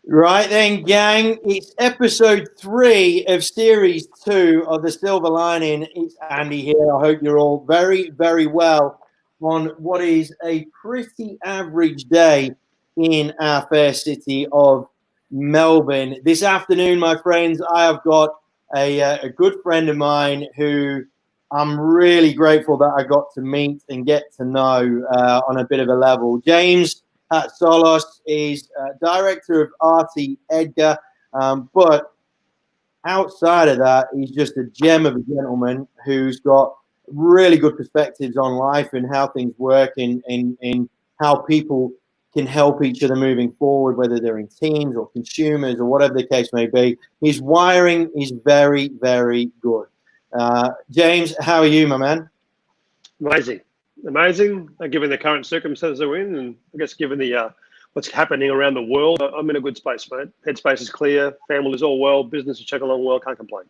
Right then, gang, it's episode 3 of series 2 of The Silver Lining. It's Andy here. I hope you're all very, very well on what is a pretty average day in our fair city of Melbourne. This afternoon, my friends, I have got a good friend of mine who I'm really grateful that I got to meet and get to know on a bit of a level. James HATZOLOS is director of RT Edgar, but outside of that, he's just a gem of a gentleman who's got really good perspectives on life and how things work and how people can help each other moving forward, whether they're in teams or consumers or whatever the case may be. His wiring is very, very good. James, how are you, my man? Amazing. Given the current circumstances we're in, and I guess given the what's happening around the world, I'm in a good space, mate. Headspace is clear, family is all well, business is chugging along well, can't complain.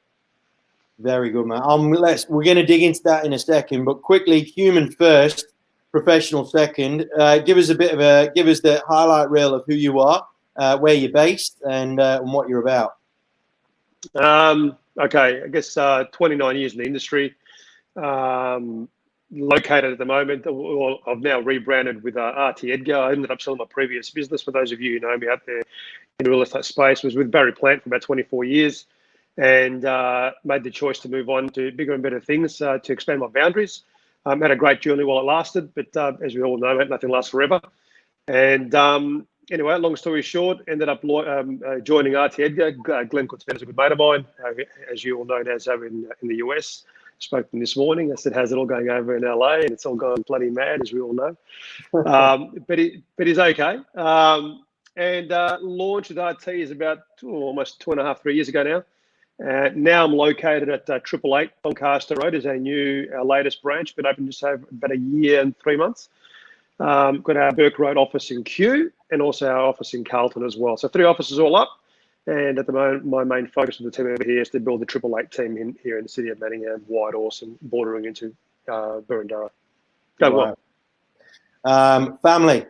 Very good, man. We're going to dig into that in a second, but quickly, human first, professional second. Give us the highlight reel of who you are, where you're based, and what you're about. Okay, I guess 29 years in the industry. Located at the moment, well, I've now rebranded with RT Edgar. I ended up selling my previous business. For those of you who know me out there in the real estate space, was with Barry Plant for about 24 years, and made the choice to move on to bigger and better things to expand my boundaries. Had a great journey while it lasted, but as we all know, nothing lasts forever. And anyway, long story short, ended up joining RT Edgar. Glenn Kutzman is a good mate of mine, as you all know, now over in the US. Spoke to him this morning. I said, how's it all going over in LA? And it's all gone bloody mad, as we all know. But he's okay. And launched with RT is about almost 2.5-3 years ago now. Now I'm located at 888 Doncaster Road is our latest branch, been open just over about a year and 3 months. Got our Burke Road office in Kew and also our office in Carlton as well. So 3 offices all up. And at the moment, my main focus of the team over here is to build the 888 team here in the city of Manningham, Whitehorse, and bordering into Burundara. Go well. Family,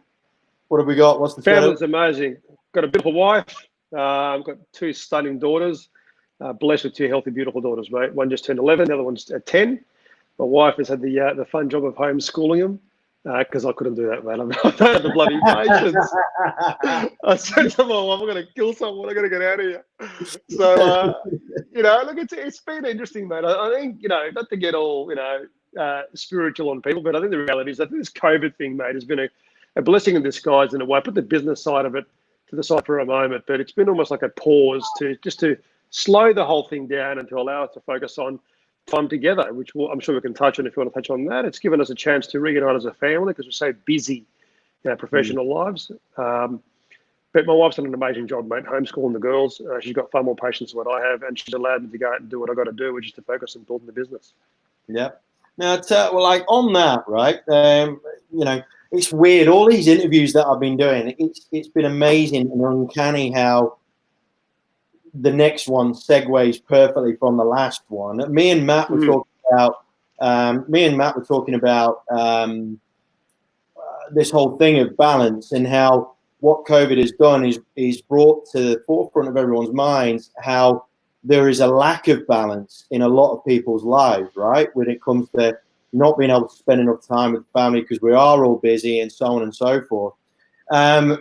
what have we got? What's the family's amazing. Got a beautiful wife. I've got 2 stunning daughters. Blessed with 2 healthy, beautiful daughters, mate. One just turned 11, the other one's 10. My wife has had the fun job of homeschooling them. Because I couldn't do that, man. I don't have the bloody patience. I said to my wife, I'm going to kill someone. I'm going to get out of here. So, look, it's been interesting, mate. I think, not to get all, spiritual on people, but I think the reality is that this COVID thing, mate, has been a blessing in disguise in a way. I put the business side of it to the side for a moment, but it's been almost like a pause to slow the whole thing down and to allow us to focus on time together, which I'm sure we can touch on if you want to touch on that. It's given us a chance to reunite as a family because we're so busy in our professional lives. But my wife's done an amazing job, mate, homeschooling the girls. She's got far more patience than what I have, and she's allowed me to go out and do what I got to do, which is to focus on building the business. Yeah. Now, on that, right? It's weird. All these interviews that I've been doing, it's been amazing and uncanny how the next one segues perfectly from the last one. Me and Matt were talking about this whole thing of balance and how what COVID has done is brought to the forefront of everyone's minds how there is a lack of balance in a lot of people's lives, right? When it comes to not being able to spend enough time with family because we are all busy and so on and so forth.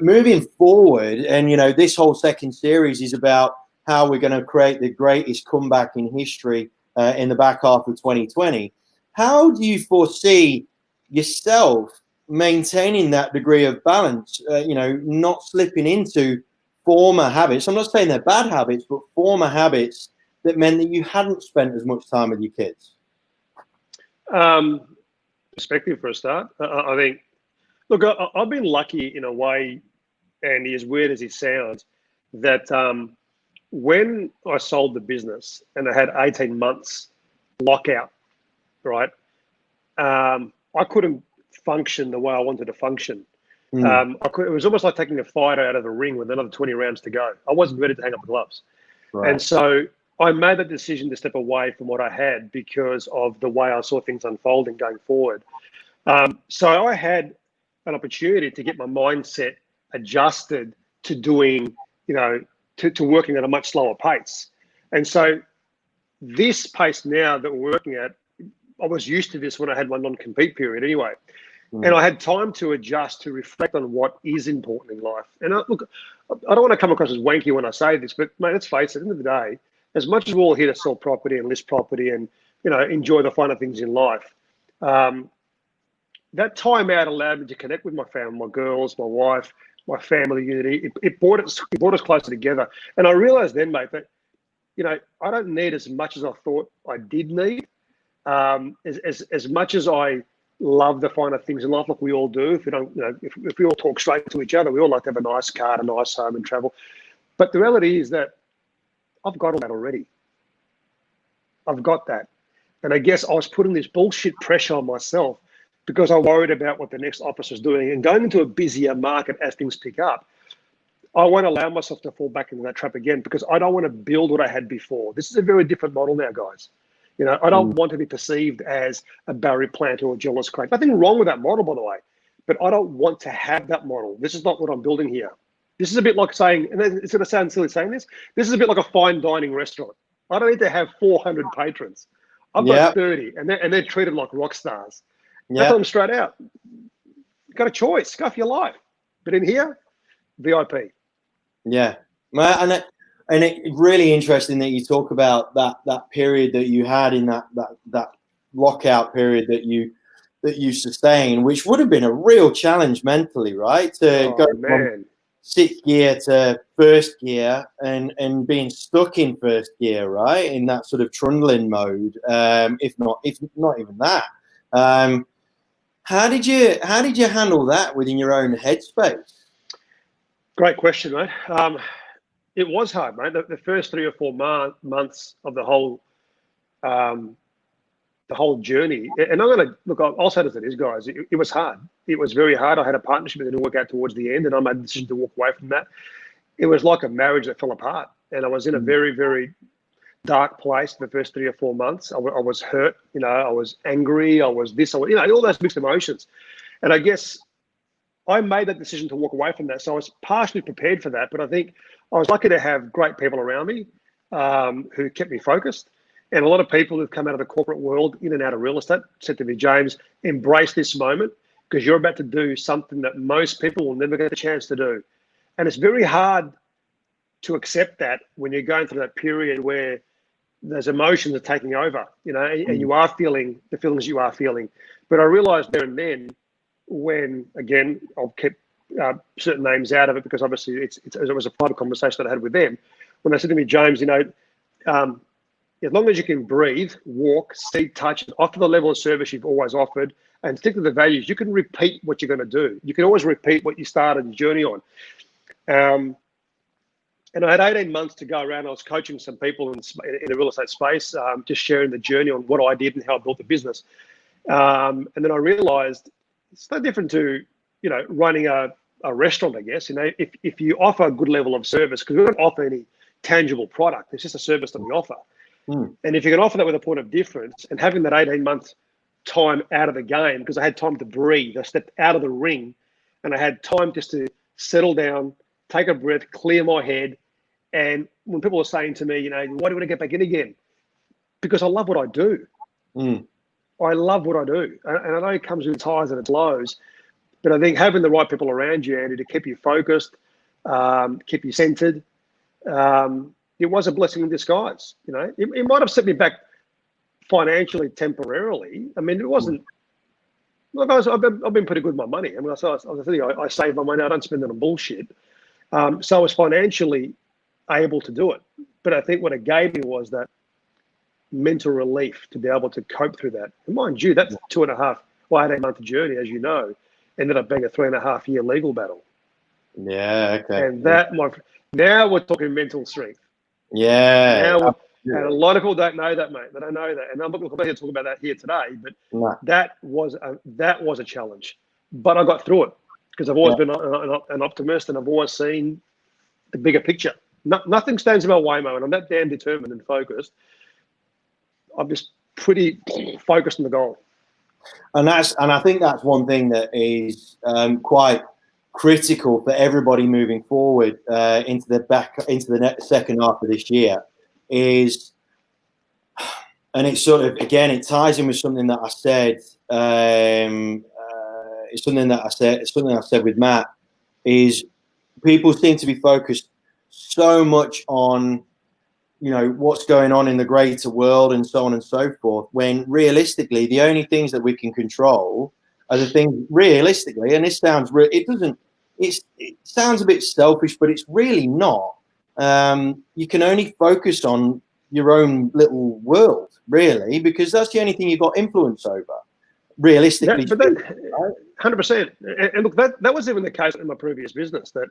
Moving forward, and this whole second series is about how we're going to create the greatest comeback in history in the back half of 2020. How do you foresee yourself maintaining that degree of balance, not slipping into former habits? I'm not saying they're bad habits, but former habits that meant that you hadn't spent as much time with your kids. Perspective for a start. I think, look, I've been lucky in a way, Andy, as weird as it sounds, that when I sold the business and I had 18 months lockout, right, I couldn't function the way I wanted to function. It was almost like taking a fighter out of the ring with another 20 rounds to go. I wasn't ready to hang up the gloves. Right. And so I made the decision to step away from what I had because of the way I saw things unfolding going forward. So I had an opportunity to get my mindset adjusted to doing to working at a much slower pace. And so this pace now that we're working at, I was used to this when I had my non-compete period anyway. And I had time to adjust, to reflect on what is important in life. And look, I don't want to come across as wanky when I say this, but mate, let's face it, at the end of the day, as much as we're all here to sell property and list property and, enjoy the finer things in life, that time out allowed me to connect with my family, my girls, my wife, my family unity. It brought us closer together. And I realized then, mate, that, I don't need as much as I thought I did need. As much as I love the finer things in life, like we all do. If we don't, if we all talk straight to each other, we all like to have a nice car, a nice home, and travel. But the reality is that I've got all that already. I've got that, and I guess I was putting this bullshit pressure on myself because I worried about what the next officer's doing, and going into a busier market as things pick up. I won't allow myself to fall back into that trap again because I don't want to build what I had before. This is a very different model now, guys. I don't want to be perceived as a barrier planter or a jealous crank. Nothing wrong with that model, by the way, but I don't want to have that model. This is not what I'm building here. This is a bit like saying, and it's going to sound silly saying this is a bit like a fine dining restaurant. I don't need to have 400 patrons. I've got 30, and they're treated like rock stars. I tell them straight out, you've got a choice, go for your life. But in here, VIP. Yeah. And it's really interesting that you talk about that period that you had in that lockout period that you sustained, which would have been a real challenge mentally, right? To go from sixth gear to first gear and being stuck in first gear, right? In that sort of trundling mode, if not even that. How did you handle that within your own headspace? Great question, mate. It was hard, mate. The first 3 or 4 months of the whole journey, and I'm going to look. I'll say it as it is, guys. It was hard. It was very hard. I had a partnership that didn't work out towards the end, and I made the decision to walk away from that. It was like a marriage that fell apart, and I was in a very, very dark place the first 3 or 4 months. I was hurt. I was angry. I was this. All those mixed emotions, and I guess I made that decision to walk away from that. So I was partially prepared for that, but I think I was lucky to have great people around me who kept me focused. And a lot of people who've come out of the corporate world, in and out of real estate, said to me, James, embrace this moment because you're about to do something that most people will never get a chance to do. And it's very hard to accept that when you're going through that period where those emotions are taking over, and you are feeling the feelings you are feeling. But I realized there and then when, again, I'll keep certain names out of it because obviously it was a private conversation that I had with them. When they said to me, James, as long as you can breathe, walk, see, touch, offer the level of service you've always offered, and stick to the values, you can repeat what you're going to do. You can always repeat what you started the journey on. And I had 18 months to go around. I was coaching some people in the real estate space, just sharing the journey on what I did and how I built the business. And then I realized it's no different to, running a restaurant, I guess. If you offer a good level of service, because we don't offer any tangible product, it's just a service that we offer. And if you can offer that with a point of difference and having that 18-month time out of the game, because I had time to breathe, I stepped out of the ring and I had time just to settle down, take a breath, clear my head. And when people are saying to me, why do you want to get back in again? Because I love what I do. I love what I do. And I know it comes with its highs and its lows, but I think having the right people around you, Andy, to keep you focused, keep you centered, it was a blessing in disguise. It might have set me back financially temporarily. I mean, it wasn't. Look, I've been pretty good with my money. I mean, I save my money. I don't spend it on bullshit. So I was financially able to do it. But I think what it gave me was that mental relief to be able to cope through that. And mind you, that's 18-month journey, as you know, ended up being a 3.5-year legal battle. Yeah. Okay. And now we're talking mental strength. Yeah. And a lot of people don't know that, mate. They don't know that. And I'm not going to talk about that here today, but that was a challenge. But I got through it because I've always been an optimist and I've always seen the bigger picture. Nothing stands in my way, mate. And I'm that damn determined and focused. I'm just pretty focused on the goal. And I think that's one thing that is quite critical for everybody moving forward into the second half of this year is, and it's sort of, again, it ties in with something that I said. It's something I said with Matt, is people seem to be focused so much on, you know, what's going on in the greater world and so on and so forth, when realistically the only things that we can control are the things realistically, and this sounds it sounds a bit selfish, but it's really not. You can only focus on your own little world, really, because that's the only thing you've got influence over, realistically. But then, 100%. And look, that was even the case in my previous business. That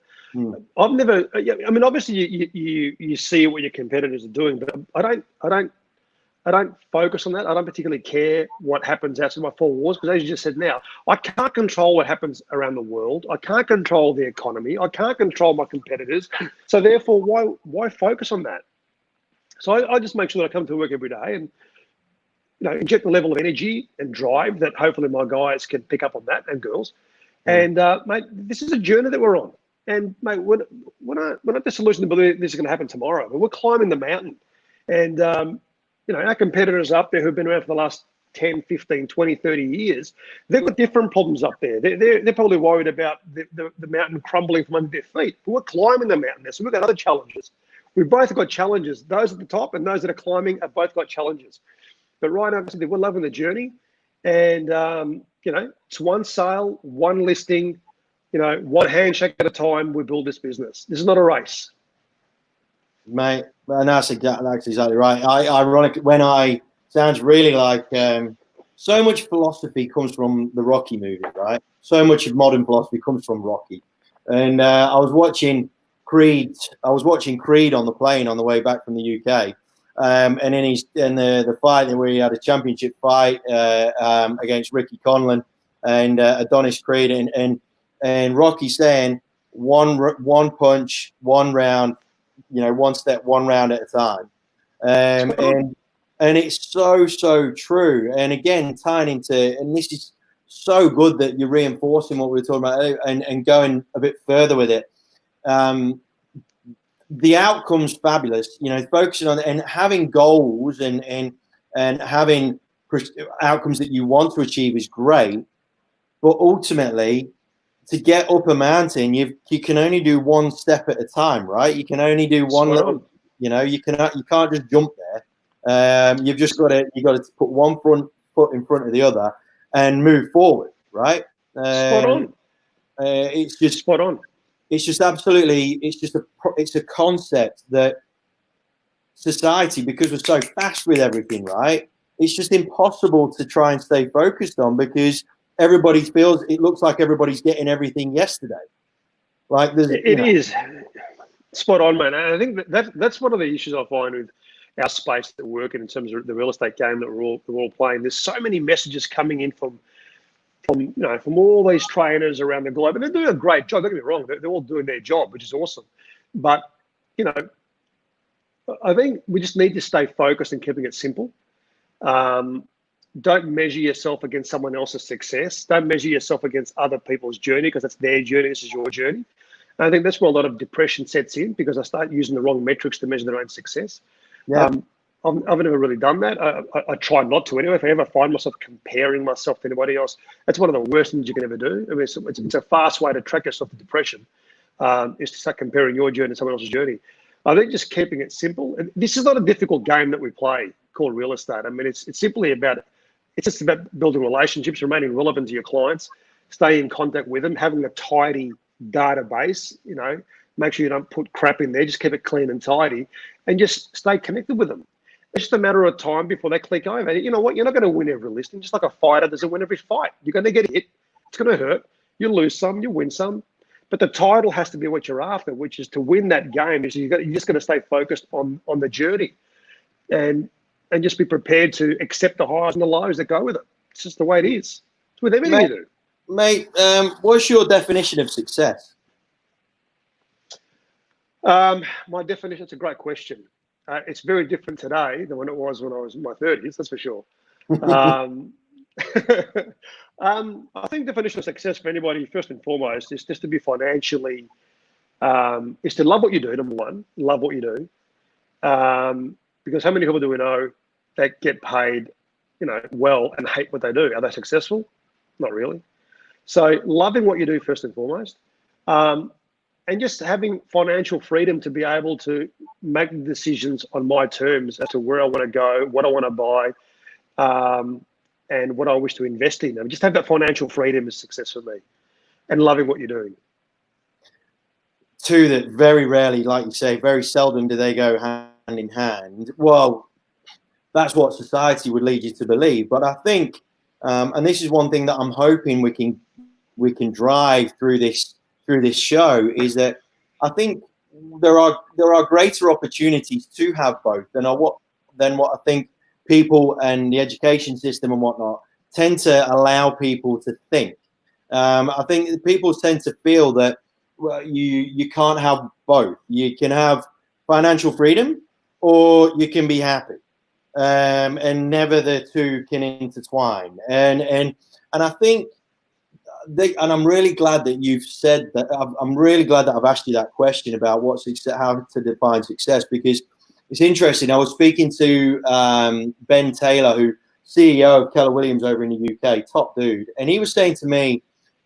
I've never. I mean, obviously, you see what your competitors are doing, but I don't focus on that. I don't particularly care what happens outside my four walls, because, as you just said, now I can't control what happens around the world. I can't control the economy. I can't control my competitors. So therefore, why focus on that? So I just make sure that I come to work every day and, you know, inject the level of energy and drive that hopefully my guys can pick up on that, and girls. And mate, this is a journey that we're on. And mate, we're not disillusioned to believe this is going to happen tomorrow, but we're climbing the mountain. And you know, our competitors up there who've been around for the last 10, 15, 20, 30 years, they've got different problems up there. They're probably worried about the mountain crumbling from under their feet. But we're climbing the mountain there, so we've got other challenges. We've both got challenges. Those at the top and those that are climbing have both got challenges. But right now, we're loving the journey. And, you know, it's one sale, one listing, you know, one handshake at a time. We build this business. This is not a race. Mate, and that's exactly right. Ironic, sounds really like so much philosophy comes from the Rocky movie, right? So much of modern philosophy comes from Rocky. And I was watching Creed on the plane on the way back from the UK. And in the fight where he had a championship fight against Ricky Conlan and Adonis Creed, and Rocky saying one punch, one round, you know, one step, one round at a time, and it's so true. And again, tying into, and this is so good that you're reinforcing what we were talking about and going a bit further with it. The outcome's fabulous, you know, focusing on and having goals and having outcomes that you want to achieve is great, but ultimately, to get up a mountain, you can only do one step at a time, right? You can only do one little, you know, you can't just jump there. You've got to put one foot in front of the other and move forward, right? Spot on. It's just spot on. It's just absolutely. It's a concept that society, because we're so fast with everything, right? It's just impossible to try and stay focused on, because it looks like everybody's getting everything yesterday. Like it is spot on, man. And I think that's one of the issues I find with our space that we're working in terms of the real estate game that we're all playing. There's so many messages coming in from all these trainers around the globe, and they're doing a great job. Don't get me wrong; they're all doing their job, which is awesome. But you know, I think we just need to stay focused and keeping it simple. Don't measure yourself against someone else's success. Don't measure yourself against other people's journey, because that's their journey. This is your journey. And I think that's where a lot of depression sets in, because I start using the wrong metrics to measure their own success. Yeah. I've never really done that. I try not to anyway. If I ever find myself comparing myself to anybody else, that's one of the worst things you can ever do. I mean, it's a fast way to track yourself to depression, is to start comparing your journey to someone else's journey. I think just keeping it simple. And this is not a difficult game that we play called real estate. I mean, it's simply about, it's just about building relationships, remaining relevant to your clients, stay in contact with them, having a tidy database, you know, make sure you don't put crap in there, just keep it clean and tidy, and just stay connected with them. It's just a matter of time before they click over. You know what? You're not going to win every listing. Just like a fighter doesn't win every fight. You're going to get hit. It's going to hurt. You lose some, you win some. But the title has to be what you're after, which is to win that game. You're just going to stay focused on the journey, and just be prepared to accept the highs and the lows that go with it. It's just the way it is. It's with everything you do. Mate, what's your definition of success? My definition, it's a great question. It's very different today than when it was when I was in my 30s, that's for sure. I think the definition of success for anybody, first and foremost, is just to be financially, is to love what you do, number one, love what you do. Because how many people do we know that get paid, well and hate what they do? Are they successful? Not really. So loving what you do first and foremost, and just having financial freedom to be able to make decisions on my terms as to where I want to go, what I want to buy, and what I wish to invest in. And just have that financial freedom is success for me, and loving what you're doing. Two that very rarely, like you say, very seldom do they go hand in hand. Well, that's what society would lead you to believe. But I think, and this is one thing that I'm hoping we can drive through this show, is that I think there are greater opportunities to have both than what I think people and the education system and whatnot tend to allow people to think. I think people tend to feel that you can't have both. You can have financial freedom or you can be happy, and never the two can intertwine. And I think, and I'm really glad that you've said that. I'm really glad that I've asked you that question about how to define success, because it's interesting. I was speaking to Ben Taylor, who CEO of Keller Williams over in the UK, top dude, and he was saying to me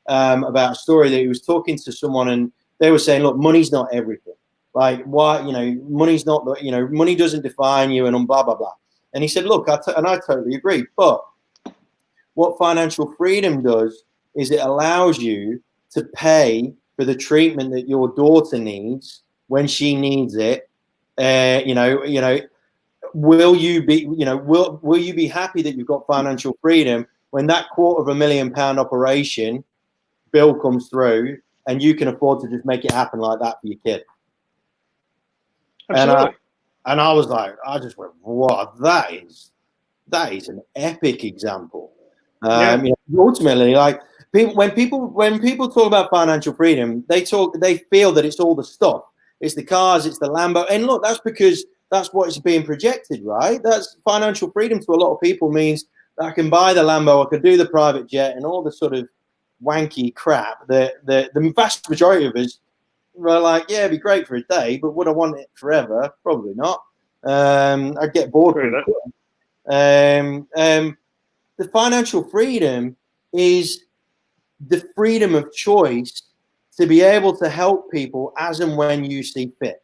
about a story that he was talking to someone, and they were saying, "Look, money's not everything. Like, why? Money's not. Money doesn't define you, and blah blah blah." And he said, "Look, and I totally agree. But what financial freedom does is it allows you to pay for the treatment that your daughter needs when she needs it. Will you be happy that you've got financial freedom when that £250,000 operation bill comes through and you can afford to just make it happen like that for your kid?" Absolutely. And I was like, I just went, "Wow, that is an epic example." Ultimately, like, when people talk about financial freedom, they feel that it's all the stuff, it's the cars, it's the Lambo, and look, that's because that's what is being projected, right? That's financial freedom to a lot of people means that I can buy the Lambo, I can do the private jet, and all the sort of wanky crap that the vast majority of us were like, yeah, it'd be great for a day, but would I want it forever? Probably not. I'd get bored pretty quick. The financial freedom is the freedom of choice to be able to help people as and when you see fit.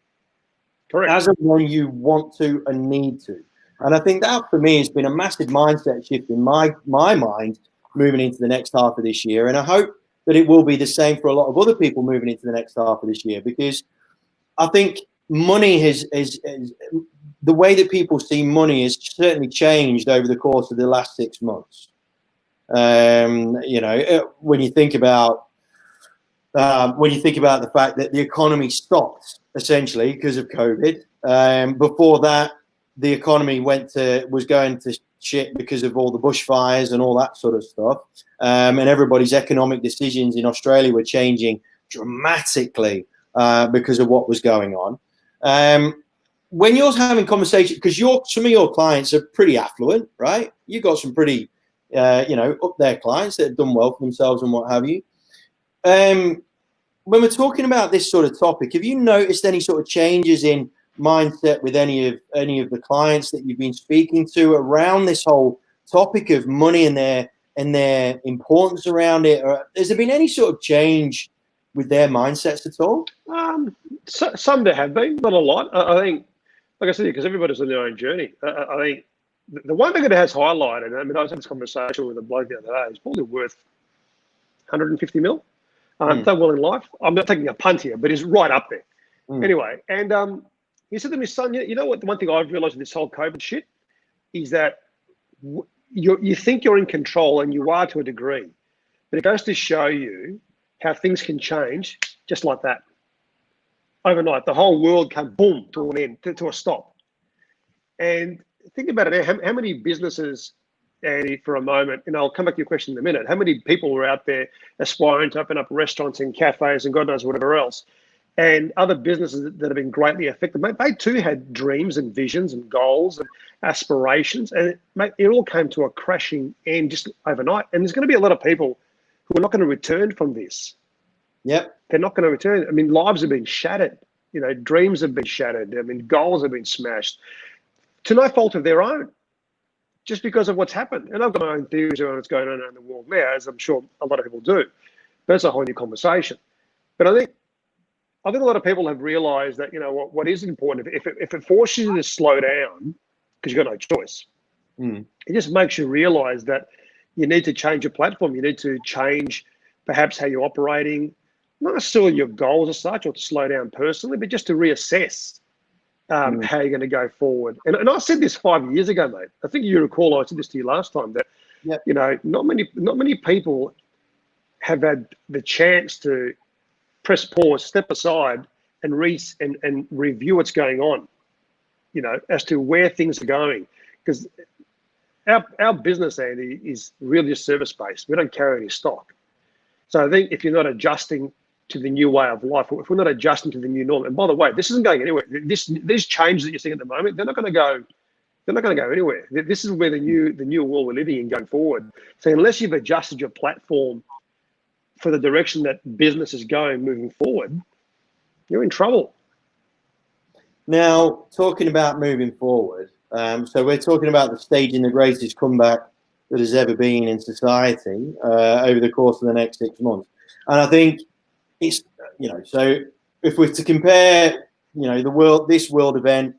Correct. As and when you want to and need to. And I think that for me has been a massive mindset shift in my mind moving into the next half of this year. And I hope that it will be the same for a lot of other people moving into the next half of this year, because I think money has the way that people see money has certainly changed over the course of the last 6 months. When you think about the fact that the economy stopped essentially because of COVID. Before that, the economy was going to shit because of all the bushfires and all that sort of stuff. And everybody's economic decisions in Australia were changing dramatically because of what was going on. When you're having conversations, because some of your clients are pretty affluent, right? You've got some pretty, up there clients that have done well for themselves and what have you. When we're talking about this sort of topic, have you noticed any sort of changes in mindset with any of the clients that you've been speaking to around this whole topic of money and their importance around it? Or has there been any sort of change with their mindsets at all? Some there have been, not a lot. I think, like I said, because everybody's on their own journey. I think the one thing that has highlighted, I mean, I was having this conversation with a bloke the other day, it's probably worth 150 mil. Done well in life. I'm not taking a punt here, but he's right up there. Anyway, and he said to me, "Son, you know what? The one thing I've realized with this whole COVID shit is that you think you're in control, and you are to a degree, but it goes to show you how things can change just like that. Overnight, the whole world came boom to an end, to a stop. And think about it, how many businesses, Andy, for a moment, and I'll come back to your question in a minute, how many people were out there aspiring to open up restaurants and cafes and God knows whatever else, and other businesses that have been greatly affected, mate, they too had dreams and visions and goals and aspirations, and it all came to a crashing end just overnight. And there's going to be a lot of people who are not going to return from this. Yep. They're not going to return. I mean, lives have been shattered. You know, dreams have been shattered. I mean, goals have been smashed to no fault of their own, just because of what's happened. And I've got my own theories around what's going on in the world now, as I'm sure a lot of people do. But that's a whole new conversation. But I think a lot of people have realised that, you know, what is important, if it forces you to slow down, because you've got no choice, it just makes you realise that you need to change your platform. You need to change perhaps how you're operating, not necessarily your goals as such, or to slow down personally, but just to reassess how you're going to go forward. And I said this 5 years ago, mate. I think you recall I said this to you last time, that you know, not many people have had the chance to press pause, step aside, and review what's going on, you know, as to where things are going. Because our business, Andy, is really just service-based. We don't carry any stock. So I think if you're not adjusting to the new way of life, if we're not adjusting to the new norm, and by the way, this isn't going anywhere. These changes that you're seeing at the moment, they're not going to go anywhere. This is where the new world we're living in going forward. So unless you've adjusted your platform for the direction that business is going moving forward, you're in trouble. Now, talking about moving forward, so we're talking about the staging the greatest comeback that has ever been in society over the course of the next 6 months. And I think it's, you know, so if we're to compare, you know, this world event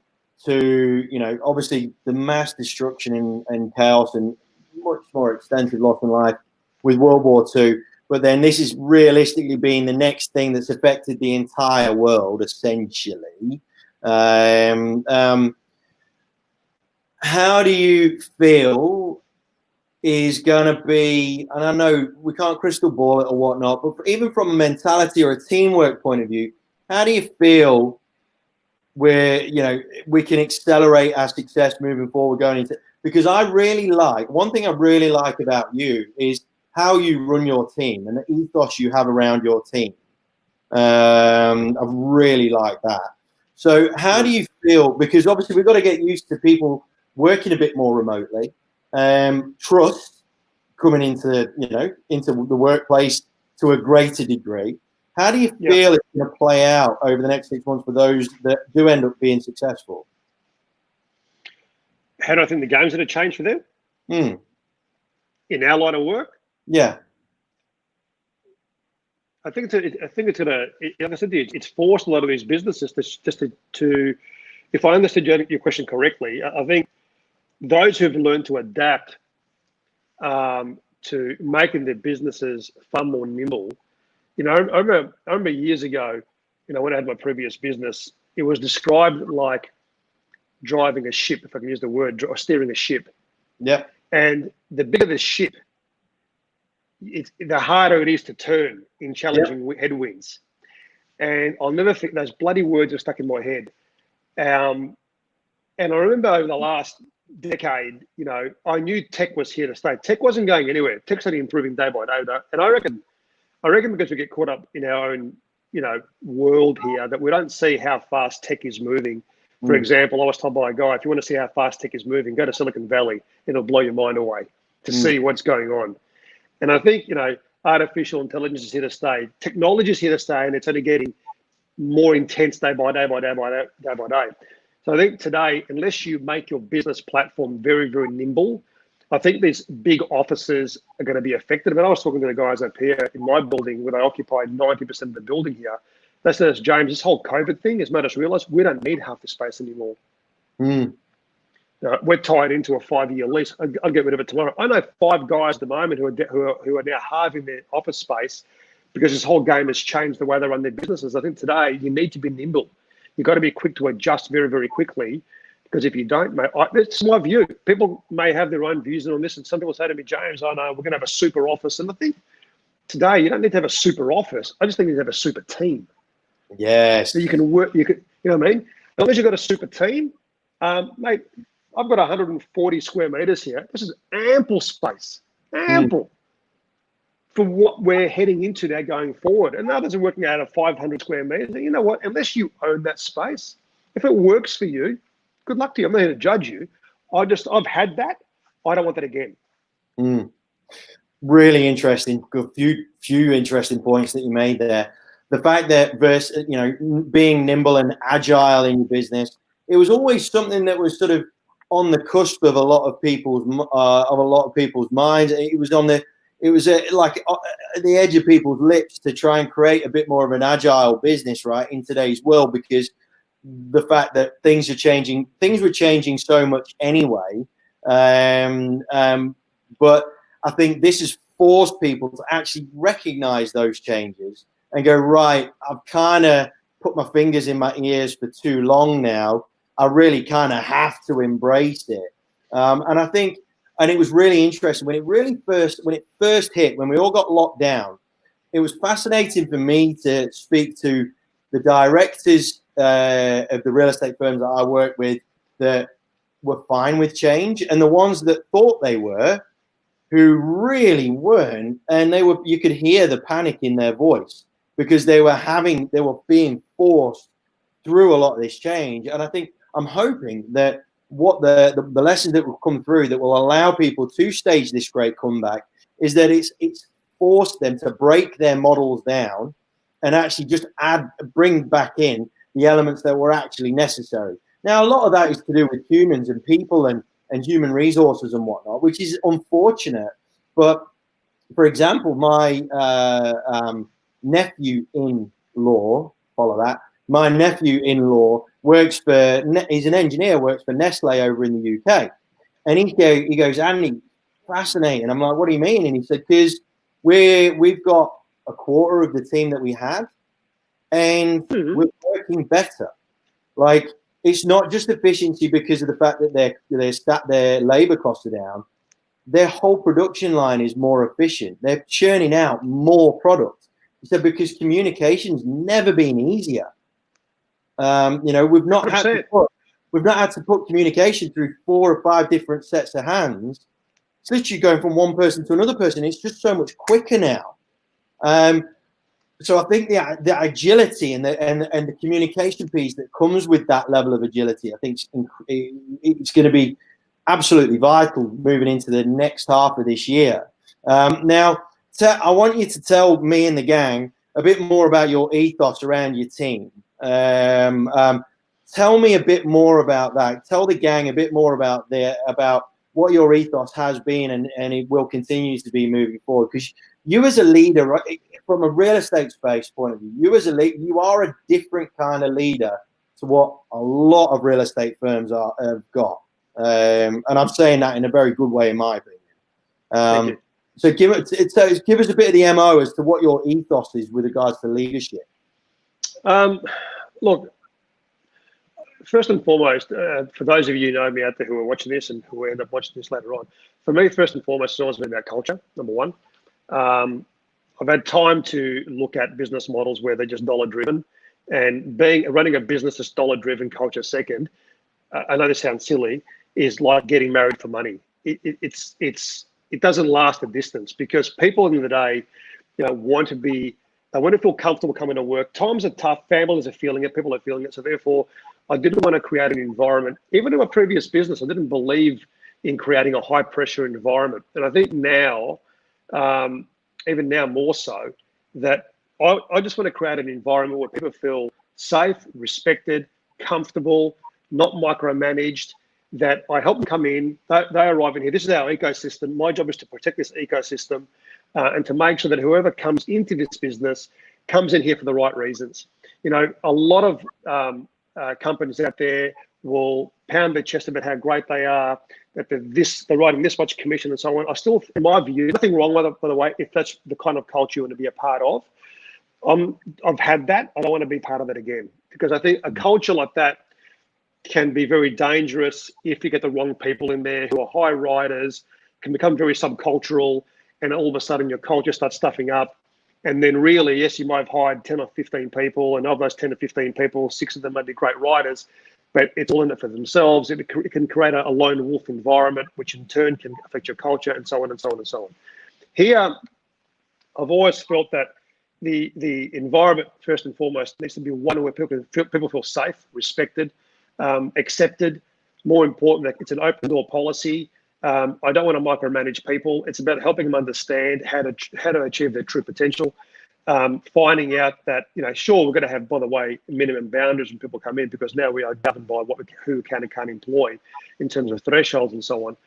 to, you know, obviously the mass destruction and chaos and much more extensive loss in life with World War II, but then this is realistically being the next thing that's affected the entire world, essentially. How do you feel is going to be, and I know we can't crystal ball it or whatnot, but even from a mentality or a teamwork point of view, how do you feel we can accelerate our success moving forward going into, because one thing I really like about you is how you run your team and the ethos you have around your team. I really like that. So how do you feel, because obviously we've got to get used to people working a bit more remotely, trust coming into the workplace to a greater degree. How do you feel it's going to play out over the next 6 months for those that do end up being successful? How do I think the game's going to change for them? In our line of work? Yeah. I think it's going to, like I said to you, it's forced a lot of these businesses to if I understood your question correctly, I think those who've learned to adapt to making their businesses far more nimble. You know, I remember years ago, you know, when I had my previous business, it was described like driving a ship, if I can use the word, or steering a ship. Yeah. And the bigger the ship, the harder it is to turn in challenging headwinds. And I'll never think, those bloody words are stuck in my head. And I remember over the last decade, you know, I knew tech was here to stay. Tech wasn't going anywhere. Tech's only improving day by day. And I reckon because we get caught up in our own, you know, world here, that we don't see how fast tech is moving. For example, I was told by a guy, if you want to see how fast tech is moving, go to Silicon Valley. It'll blow your mind away to see what's going on. And I think, you know, artificial intelligence is here to stay. Technology is here to stay, and it's only getting more intense day by day by day by day, day by day. So I think today, unless you make your business platform very, very nimble, I think these big offices are going to be affected. I mean, I was talking to the guys up here in my building where they occupy 90% of the building here. They said, James, this whole COVID thing has made us realise we don't need half the space anymore. We're tied into a 5-year lease. I'll get rid of it tomorrow. I know 5 guys at the moment who are now halving their office space because this whole game has changed the way they run their businesses. I think today you need to be nimble. You've got to be quick to adjust very, very quickly, because if you don't, mate, it's my view. People may have their own views on this, and some people say to me, James, I know we're going to have a super office. And I think today you don't need to have a super office. I just think you need to have a super team. Yes. So you can work, you know what I mean? As long as you've got a super team, mate, I've got 140 square meters here. This is ample space, ample for what we're heading into now going forward. And others are working out of 500 square meters. You know what? Unless you own that space, if it works for you, good luck to you. I'm not here to judge you. I've had that. I don't want that again. Really interesting. A few interesting points that you made there. The fact that being nimble and agile in your business, it was always something that was sort of on the cusp of a lot of people's minds. It was like at the edge of people's lips to try and create a bit more of an agile business, right, in today's world, because the fact that things were changing so much anyway. But I think this has forced people to actually recognize those changes and go, right, I've kind of put my fingers in my ears for too long now. I really kind of have to embrace it. And I think, and it was really interesting when it first hit, when we all got locked down, it was fascinating for me to speak to the directors of the real estate firms that I work with that were fine with change, and the ones that thought they were, who really weren't, and you could hear the panic in their voice because they were being forced through a lot of this change. And I think I'm hoping that what the lessons that will come through that will allow people to stage this great comeback is that it's forced them to break their models down and actually just bring back in the elements that were actually necessary. Now, a lot of that is to do with humans and people and human resources and whatnot, which is unfortunate. But for example, my nephew-in-law, my nephew-in-law he's an engineer, works for Nestle over in the UK. And he goes, Andy, fascinating. I'm like, what do you mean? And he said, because we've got a quarter of the team that we had, and we're working better. Like, it's not just efficiency because of the fact that their labor costs are down. Their whole production line is more efficient. They're churning out more product. He said because communication's never been easier. We've not had to put communication through 4 or 5 different sets of hands. It's literally going from one person to another person. It's just so much quicker now. So I think the agility and the communication piece that comes with that level of agility, I think it's going to be absolutely vital moving into the next half of this year. Now, I want you to tell me and the gang a bit more about your ethos around your team. Tell me a bit more about that. Tell the gang a bit more about what your ethos has been and it will continue to be moving forward. Because you as a leader, right, from a real estate space point of view, you are a different kind of leader to what a lot of real estate firms have got. And I'm saying that in a very good way, in my opinion. So give us a bit of the MO as to what your ethos is with regards to leadership. Look, first and foremost, for those of you who know me out there who are watching this and who will end up watching this later on, for me, first and foremost, it's always been about culture, number one. I've had time to look at business models where they're just dollar-driven, and running a business that's dollar-driven, culture second. I know this sounds silly, is like getting married for money. It doesn't last a distance because people in the day, want to feel comfortable coming to work. Times are tough. Families are feeling it. People are feeling it. So therefore, I didn't want to create an environment. Even in my previous business, I didn't believe in creating a high-pressure environment. And I think now, even now more so, that I just want to create an environment where people feel safe, respected, comfortable, not micromanaged, that I help them come in, they arrive in here. This is our ecosystem. My job is to protect this ecosystem and to make sure that whoever comes into this business comes in here for the right reasons. A lot of companies out there will pound their chest about how great they are, that they're writing this much commission and so on. I still, in my view, nothing wrong with it, by the way, if that's the kind of culture you want to be a part of. I've had that. I don't want to be part of it again because I think a culture like that can be very dangerous if you get the wrong people in there who are high riders, can become very subcultural, and all of a sudden your culture starts stuffing up. And then really, yes, you might have hired 10 or 15 people, and of those 10 or 15 people, 6 of them may be great riders, but it's all in it for themselves. It can create a lone wolf environment, which in turn can affect your culture and so on and so on and so on. Here, I've always felt that the environment, first and foremost, needs to be one where people feel safe, respected, accepted. More important, that it's an open door policy. I don't want to micromanage people. It's about helping them understand how to achieve their true potential. Finding out that, sure, we're going to have, by the way, minimum boundaries when people come in, because now we are governed by who can and can't employ in terms of thresholds and so on.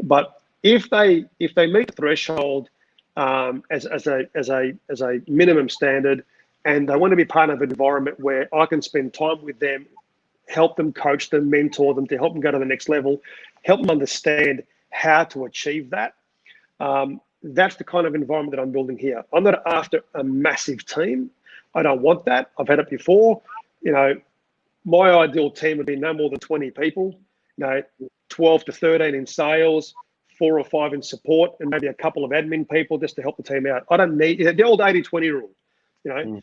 But if they meet the threshold as a minimum standard, and they want to be part of an environment where I can spend time with them, help them, coach them, mentor them to help them go to the next level, help them understand how to achieve that. That's the kind of environment that I'm building here. I'm not after a massive team. I don't want that. I've had it before. My ideal team would be no more than 20 people, 12 to 13 in sales, 4 or 5 in support, and maybe a couple of admin people just to help the team out. I don't need the old 80-20 rule. I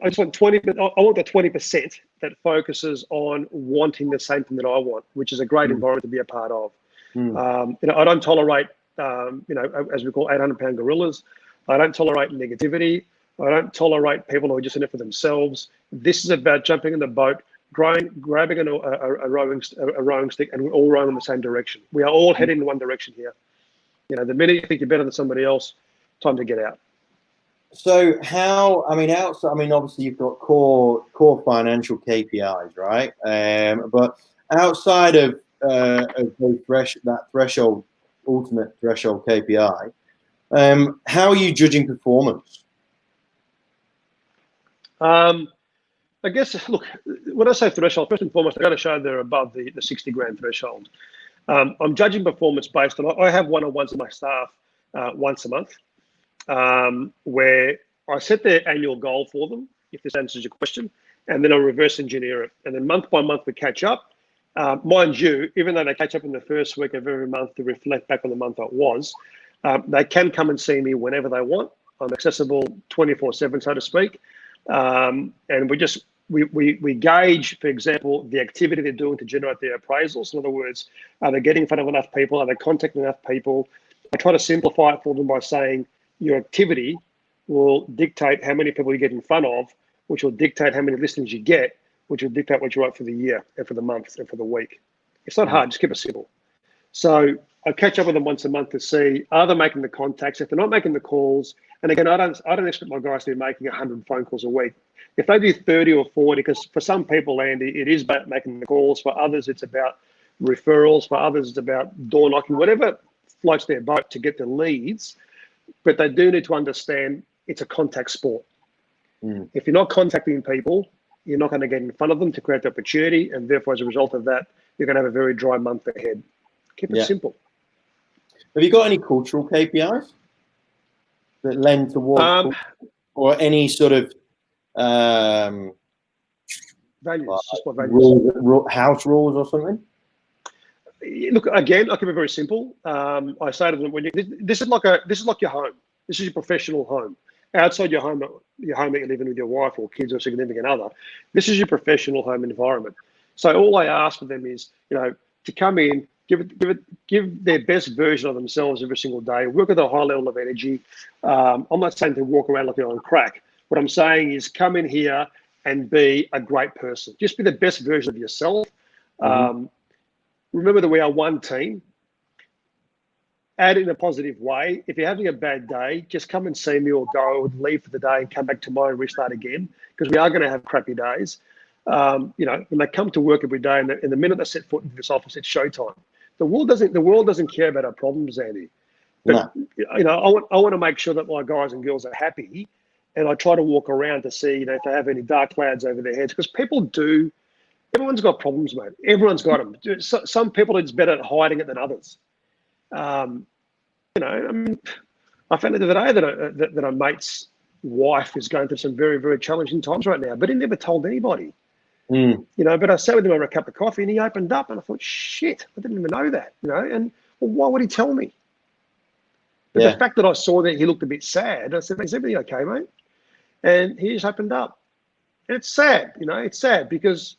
just want 20, but I want the 20% that focuses on wanting the same thing that I want, which is a great environment to be a part of. I don't tolerate, as we call 800-pound gorillas. I don't tolerate negativity. I don't tolerate people who are just in it for themselves. This is about jumping in the boat, grabbing a rowing stick, and we're all rowing in the same direction. We are all heading in one direction here. The minute you think you're better than somebody else, time to get out. So obviously you've got core financial KPIs, right? But outside of that threshold, ultimate threshold KPI, how are you judging performance? I guess, look, when I say threshold, first and foremost, I've got to show they're above the 60 grand threshold. I'm judging performance based on, I have one-on-ones with my staff once a month, where I set their annual goal for them, if this answers your question, and then I reverse engineer it. And then month by month, we catch up. Mind you, even though they catch up in the first week of every month to reflect back on the month that was, they can come and see me whenever they want. I'm accessible 24/7, so to speak. And we gauge, for example, the activity they're doing to generate their appraisals. In other words, are they getting in front of enough people? Are they contacting enough people? I try to simplify it for them by saying your activity will dictate how many people you get in front of, which will dictate how many listings you get, which will dictate what you write for the year and for the month and for the week. It's not hard, just keep it simple. So I catch up with them once a month to see, are they making the contacts? If they're not making the calls, and again, I don't expect my guys to be making 100 phone calls a week. If they do 30 or 40, because for some people, Andy, it is about making the calls. For others, it's about referrals. For others, it's about door knocking, whatever floats their boat to get the leads. But they do need to understand it's a contact sport. If you're not contacting people, you're not going to get in front of them to create the opportunity. And therefore, as a result of that, you're going to have a very dry month ahead. Keep it simple. Have you got any cultural KPIs that lend towards or any sort of values? Just my values. House rules or something? Look, again, I keep it very simple. I say to them, this is like your home. This is your professional home. Outside your home that you live in with your wife or kids or significant other, this is your professional home environment. So all I ask for them is, to come in, give their best version of themselves every single day, work with a high level of energy. I'm not saying to walk around like you're on crack. What I'm saying is come in here and be a great person. Just be the best version of yourself. Remember that we are one team. Add it in a positive way. If you're having a bad day, just come and see me or go and leave for the day and come back tomorrow and restart again, because we are going to have crappy days. When they come to work every day and the minute they set foot into this office, it's showtime. The world doesn't care about our problems, Andy. But I want to make sure that my guys and girls are happy, and I try to walk around to see if they have any dark clouds over their heads, because people do. Everyone's got problems, mate. Everyone's got them. Some people are just better at hiding it than others. I found out the other day that a mate's wife is going through some very, very challenging times right now, but he never told anybody. But I sat with him over a cup of coffee and he opened up and I thought, shit, I didn't even know that, and well, why would he tell me? But the fact that I saw that he looked a bit sad, I said, is everything okay, mate? And he just opened up. And it's sad, it's sad because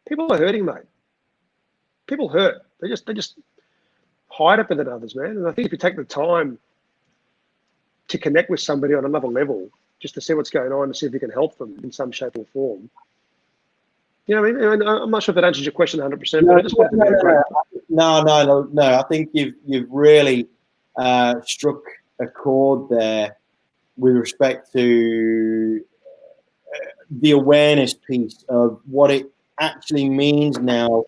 people are hurting, mate. People hurt. They just hide it than others, man. And I think if you take the time to connect with somebody on another level, just to see what's going on and see if you can help them in some shape or form. You know what I mean? I'm not sure if that answers your question 100%, but I just wanted to be a great. No. I think you've really struck a chord there with respect to the awareness piece of what it actually means now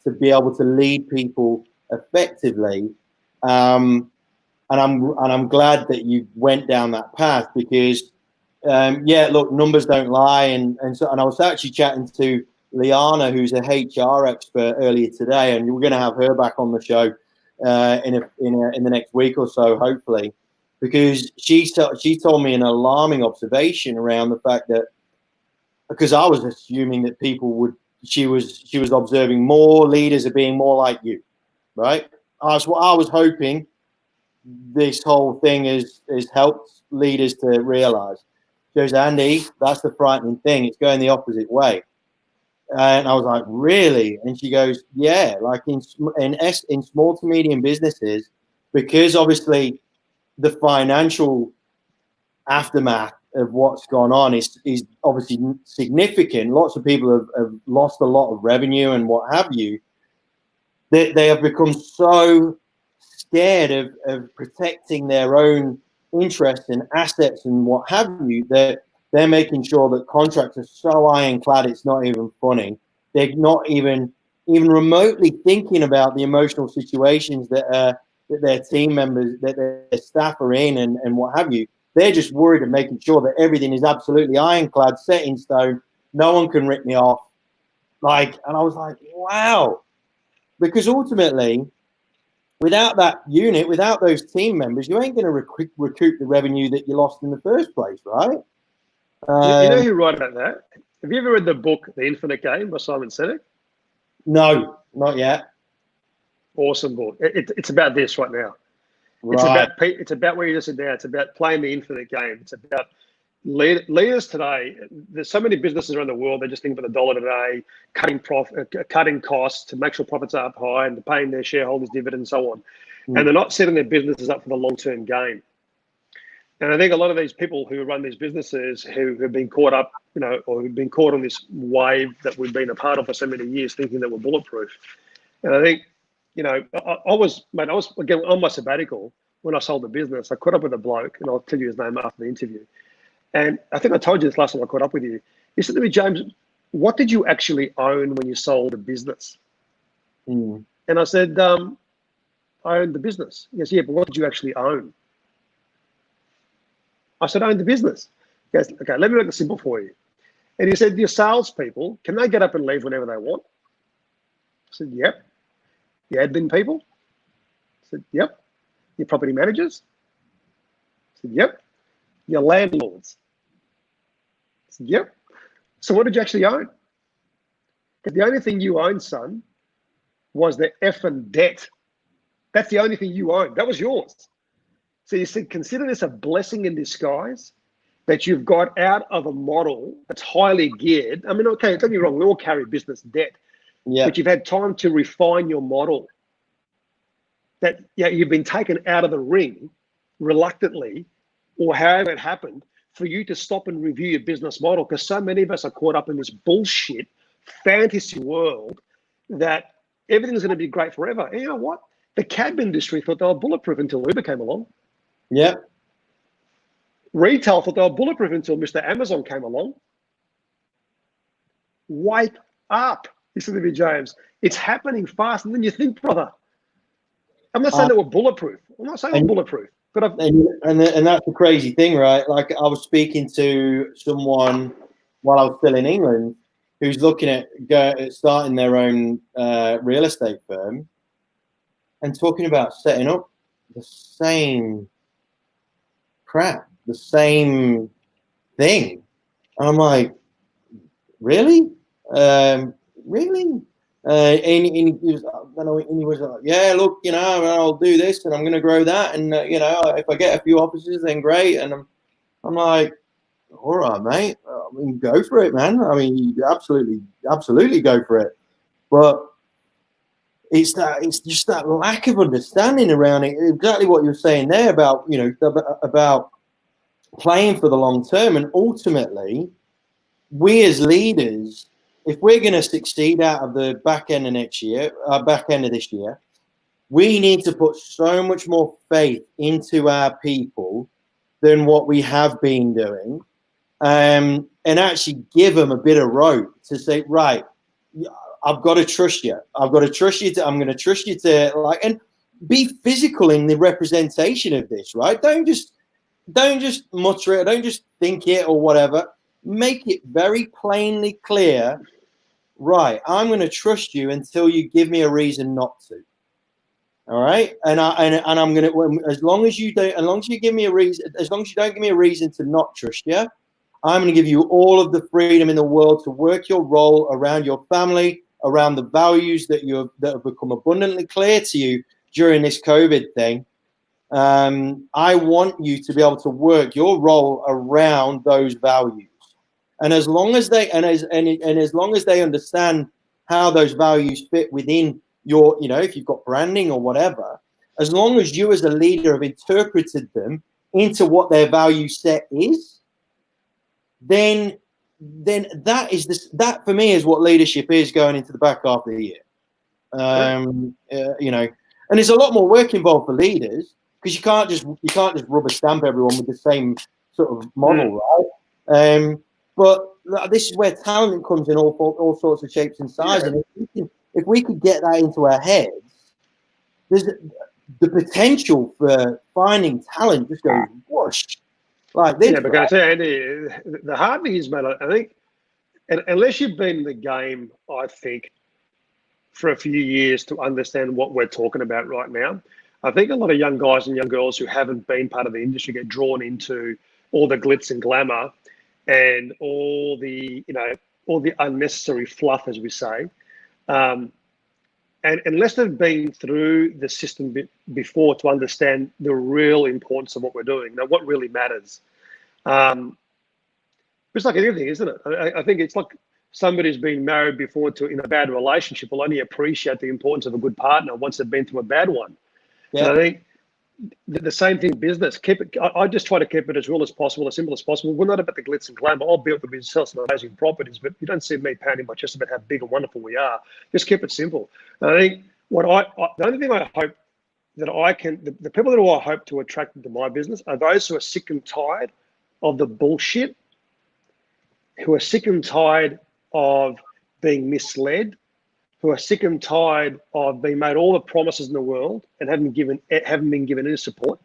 to be able to lead people effectively. And I'm glad that you went down that path, because look, numbers don't lie, and I was actually chatting to Liana, who's a HR expert, earlier today, and we're going to have her back on the show in the next week or so, hopefully, because she told me an alarming observation around the fact that, because I was assuming that she was observing more leaders are being more like you, right? I was hoping this whole thing has helped leaders to realize. She goes, Andy, that's the frightening thing. It's going the opposite way. And I was like, really? And she goes, yeah, like in small to medium businesses, because obviously the financial aftermath of what's gone on is obviously significant. Lots of people have lost a lot of revenue and what have you. They have become so scared of protecting their own interests and assets and what have you, that they're making sure that contracts are so ironclad it's not even funny. They're not even remotely thinking about the emotional situations that their team members, that their staff are in, and what have you. They're just worried and making sure that everything is absolutely ironclad, set in stone. No one can rip me off. And I was like, wow. Because ultimately, without that unit, without those team members, you ain't going to recoup the revenue that you lost in the first place, right? You know who wrote about that? Have you ever read the book The Infinite Game by Simon Sinek? No, not yet. Awesome book. It's about this right now. Right. It's about where you just said now. It's about playing the infinite game. It's about leaders today. There's so many businesses around the world. They just think about the dollar today, cutting costs to make sure profits are up high, and paying their shareholders dividends and so on. And they're not setting their businesses up for the long-term game. And I think a lot of these people who run these businesses who have been caught up, or who've been caught on this wave that we've been a part of for so many years, thinking that we're bulletproof. And I think, I was again on my sabbatical when I sold the business. I caught up with a bloke, and I'll tell you his name after the interview. And I think I told you this last time I caught up with you. He said to me, James, what did you actually own when you sold the business? And I said, I owned the business. He goes, yeah, but what did you actually own? I said, I own the business. He goes, okay, let me make it simple for you. And he said, your salespeople, can they get up and leave whenever they want? I said, yep. Your admin people? I said, yep. Your property managers? I said, yep. Your landlords? I said, yep. So what did you actually own? Because the only thing you owned, son, was the effing debt. That's the only thing you owned. That was yours. So you said, consider this a blessing in disguise that you've got out of a model that's highly geared. I mean, okay, don't get me wrong, we all carry business debt. Yeah. But you've had time to refine your model. That you've been taken out of the ring reluctantly, or however it happened, for you to stop and review your business model, because so many of us are caught up in this bullshit fantasy world that everything's going to be great forever. And you know what? The cab industry thought they were bulletproof until Uber came along. Yeah. Retail thought they were bulletproof until Mr. Amazon came along. Wake up. Listen to me, James. It's happening faster than you think, brother. I'm not saying that we're bulletproof. I'm not saying we're bulletproof. But and that's the crazy thing, right? Like, I was speaking to someone while I was still in England who's looking at starting their own real estate firm and talking about setting up the same crap, the same thing. And I'm like, really? Really? And he was like, yeah, look, I'll do this and I'm going to grow that. And, if I get a few offices, then great. And I'm like, all right, mate. I mean, go for it, man. I mean, you absolutely go for it. But it's just that lack of understanding around it. Exactly what you're saying there about, about playing for the long term. And ultimately, we as leaders, if we're going to succeed out of the back end of next year, back end of this year, we need to put so much more faith into our people than what we have been doing, and actually give them a bit of rope to say, right, I've got to trust you. I've got to trust you. I'm going to trust you to like, and be physical in the representation of this, right? Don't just mutter it. Don't just think it or whatever. Make it very plainly clear. Right, I'm going to trust you until you give me a reason not to. All right, and I'm going to, as long as you give me a reason, as long as you don't give me a reason to not trust you, I'm going to give you all of the freedom in the world to work your role around your family, around the values that have become abundantly clear to you during this COVID thing. I want you to be able to work your role around those values. And as long as they as long as they understand how those values fit within your, if you've got branding or whatever, as long as you as a leader have interpreted them into what their value set is, then that for me is what leadership is going into the back half of the year. And there's a lot more work involved for leaders, because you can't just rubber stamp everyone with the same sort of model, right? But this is where talent comes in all sorts of shapes and sizes. Yeah. And if we could get that into our heads, there's the potential for finding talent just goes whoosh like this. Yeah, but can I say, Andy, the hard thing is, mate, I think, unless you've been in the game, I think, for a few years to understand what we're talking about right now, I think a lot of young guys and young girls who haven't been part of the industry get drawn into all the glitz and glamour and all the unnecessary fluff, as we say. And unless they've been through the system before to understand the real importance of what we're doing, what really matters. It's like anything, isn't it? I think it's like somebody's been married before in a bad relationship will only appreciate the importance of a good partner once they've been through a bad one. Yeah. And I think the same thing in business. I just try to keep it as real as possible, as simple as possible. We're not about the glitz and glamour. I'll build the business, sell some amazing properties, but you don't see me pounding my chest about how big and wonderful we are. Just keep it simple. And I think the only thing I hope that I can, the people that I hope to attract into my business are those who are sick and tired of the bullshit, who are sick and tired of being misled, who are sick and tired of being made all the promises in the world and haven't been given any support.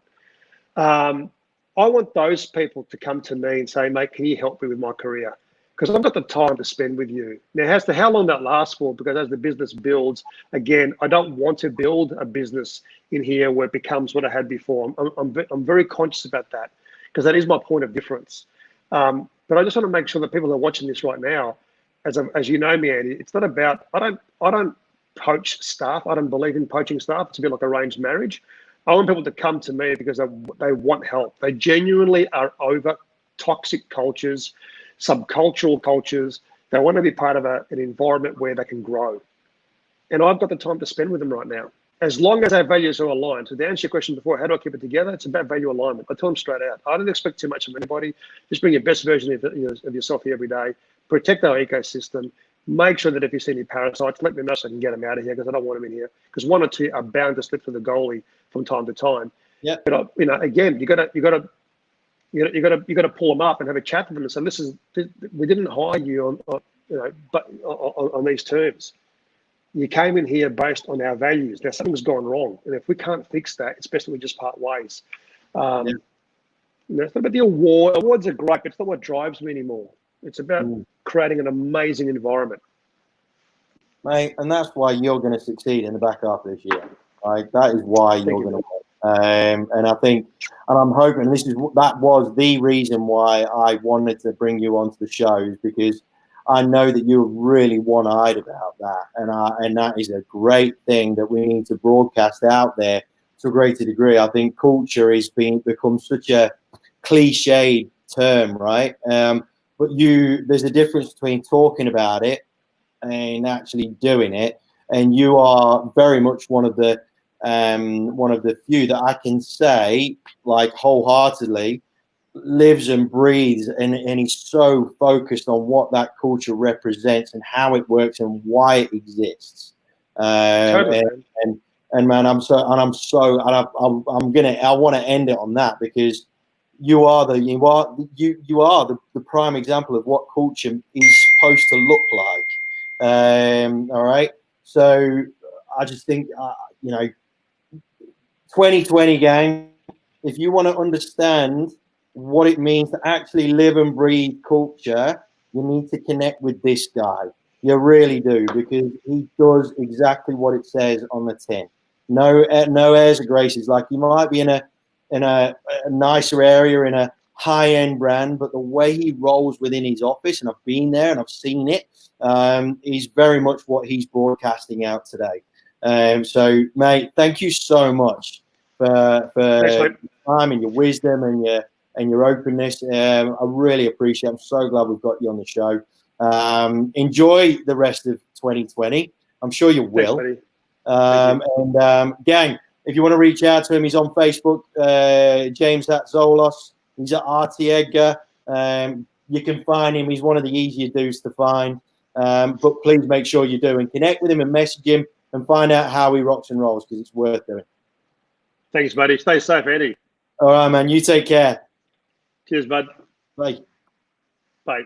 I want those people to come to me and say, mate, can you help me with my career? Because I've got the time to spend with you. Now, as to how long that lasts for, because as the business builds, again, I don't want to build a business in here where it becomes what I had before. I'm very conscious about that, because that is my point of difference. But I just want to make sure that people that are watching this right now, as you know me, Andy, it's not about, I don't poach staff. I don't believe in poaching staff. It's a bit like arranged marriage. I want people to come to me because they want help. They genuinely are over toxic cultures, subcultural cultures. They want to be part of an environment where they can grow. And I've got the time to spend with them right now, as long as our values are aligned. So to answer your question before, how do I keep it together? It's about value alignment. I tell them straight out. I don't expect too much from anybody. Just bring your best version of yourself here every day. Protect our ecosystem. Make sure that if you see any parasites, let me know so I can get them out of here, because I don't want them in here. Because one or two are bound to slip through the goalie from time to time. Yeah. But again, you got to pull them up and have a chat with them and say, we didn't hire you on these terms. You came in here based on our values. Now something's gone wrong, and if we can't fix that, it's best that we just part ways. It's not about the award. Awards are great, but it's not what drives me anymore. It's about creating an amazing environment. Mate, and that's why you're going to succeed in the back half of this year. Right? That is why you're going to win. And I think, and I'm hoping that was the reason why I wanted to bring you onto the show, because I know that you're really one-eyed about that, and that is a great thing that we need to broadcast out there to a greater degree. I think culture is become such a cliched term, right? But there's a difference between talking about it and actually doing it, and you are very much one of the few that I can say, like, wholeheartedly, lives and breathes, and he's so focused on what that culture represents and how it works and why it exists. Totally, And man, I want to end it on that, because you are the prime example of what culture is supposed to look like. All right, so I just think 2020 gang, if you want to understand what it means to actually live and breathe culture, you need to connect with this guy. You really do, because he does exactly what it says on the tin. No airs or graces. Like, you might be in a nicer area, in a high-end brand, but the way he rolls within his office, and I've been there and I've seen it, is very much what he's broadcasting out today. So, mate, thank you so much for Thanks, your mate. time and your wisdom and your openness. I really appreciate it. I'm so glad we've got you on the show. Enjoy the rest of 2020. I'm sure you will. Thanks, buddy. Gang, if you want to reach out to him, he's on Facebook, James HATZOLOS. He's at RT Edgar. You can find him. He's one of the easier dudes to find. But please make sure you do, and connect with him and message him and find out how he rocks and rolls, because it's worth doing. Thanks, buddy. Stay safe, Eddie. All right, man. You take care. Cheers, bud. Bye. Bye.